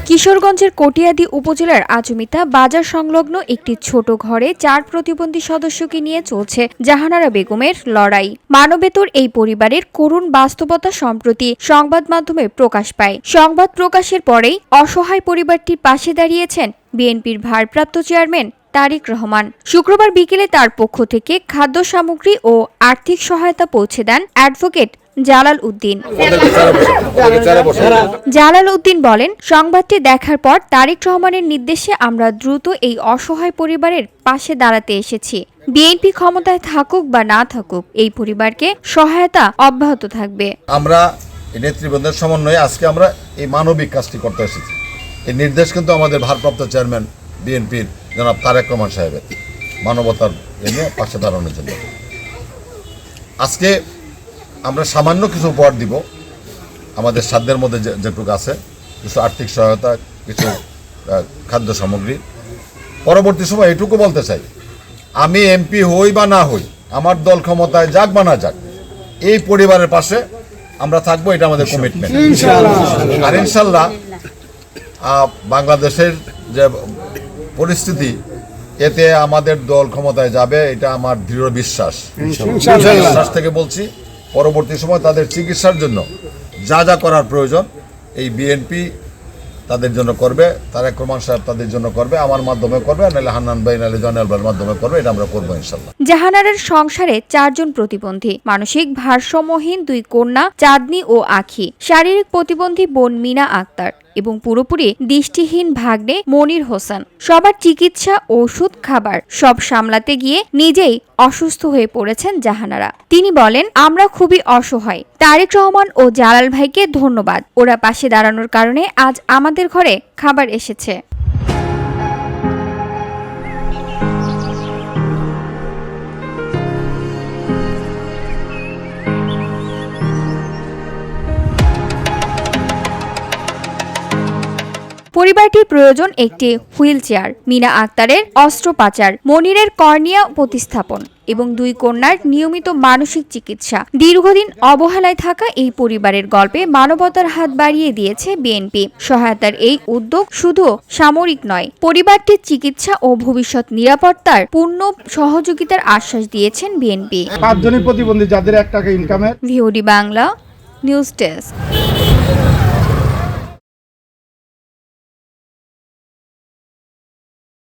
কিশোরগঞ্জের কটিয়াদী উপজেলার আচমিতা বাজার সংলগ্ন একটি ছোট ঘরে 4 প্রতিবন্ধী সদস্যকে নিয়ে চলছে জাহানারা বেগমের লড়াই। মানবেতর এই পরিবারের করুণ বাস্তবতা সম্প্রতি সংবাদ মাধ্যমে প্রকাশ পায়। সংবাদ প্রকাশের পরেই অসহায় পরিবারটির পাশে দাঁড়িয়েছেন বিএনপির ভারপ্রাপ্ত চেয়ারম্যান তারেক রহমান। শুক্রবার বিকেলে তার পক্ষ থেকে খাদ্য সামগ্রী ও আর্থিক সহায়তা পৌঁছে দেন অ্যাডভোকেট জালাল উদ্দিন। জালাল উদ্দিন বলেন, সংবাদটি দেখার পর তারেক রহমানের নির্দেশে আমরা দ্রুত এই অসহায় পরিবারের পাশে দাঁড়াতে এসেছি। বিএনপি ক্ষমতায় থাকুক বা না থাকুক, এই পরিবারকে সহায়তা অব্যাহত থাকবে। আমরা নেতৃবৃন্দের সমন্বয়ে আজকে আমরা এই মানবিক কাজটি করতে এসেছি। এই নির্দেশ কিন্তু আমাদের ভারপ্রাপ্ত চেয়ারম্যান বিএনপির জনাব তারেক রহমান সাহেবের, মানবতার এনে পাশে দাঁড়ানোর জন্য। আজকে আমরা সামান্য কিছু উপহার দিব, আমাদের সাধ্যের মধ্যে যেটুকু আছে, কিছু আর্থিক সহায়তা, কিছু খাদ্য সামগ্রী। পরবর্তী সময় এটুকু বলতে চাই, আমি এমপি হই বা না হই, আমার দল ক্ষমতায় যাক বা না যাক, এই পরিবারের পাশে আমরা থাকবো, এটা আমাদের কমিটমেন্ট। আর ইনশাল্লাহ বাংলাদেশের যে পরিস্থিতি, এতে আমাদের দল ক্ষমতায় যাবে, এটা আমার দৃঢ় বিশ্বাস। বিশ্বাস থেকে বলছি, পরবর্তী সময় তাদের চিকিৎসার জন্য যা যা করার প্রয়োজন এই বিএনপি তাদের জন্য করবে, তারেক রহমান সাহেব তাদের জন্য করবে, আমার মাধ্যমে করবে, নাহলে হান্নান ভাই নাহলে জয়নাল ভাইয়ের মাধ্যমে করবে, এটা আমরা করবো ইনশাল্লাহ। জাহানারার সংসারে 4 জন প্রতিবন্ধী, মানসিক ভারসাম্যহীন 2 কন্যা চাঁদনি ও আখি, শারীরিক প্রতিবন্ধী বোন মিনা আক্তার এবং পুরোপুরি দৃষ্টিহীন ভাগ্নে মনির হোসেন। সবার চিকিৎসা, ওষুধ, খাবার সব সামলাতে গিয়ে নিজেই অসুস্থ হয়ে পড়েছেন জাহানারা। তিনি বলেন, আমরা খুবই অসহায়। তারেক রহমান ও জালাল ভাইকে ধন্যবাদ, ওরা পাশে দাঁড়ানোর কারণে আজ আমাদের ঘরে খাবার এসেছে। পরিবারটির প্রয়োজন একটি হুইল চেয়ার, মিনা আক্তারের অস্ত্রোপচার, মনিরের কর্নিয়া প্রতিস্থাপন এবং 2 কন্যার নিয়মিত মানসিক চিকিৎসা। দীর্ঘদিন অবহেলায় থাকা এই পরিবারের গল্পে মানবতার হাত বাড়িয়ে দিয়েছে বিএনপি। সহায়তার এই উদ্যোগ শুধু সামরিক নয়, পরিবারটির চিকিৎসা ও ভবিষ্যৎ নিরাপত্তার পূর্ণ সহযোগিতার আশ্বাস দিয়েছেন বিএনপি। 5 জনই প্রতিবন্ধী, যাদের 1 টাকা ইনকামের। VOD Bangla news desk.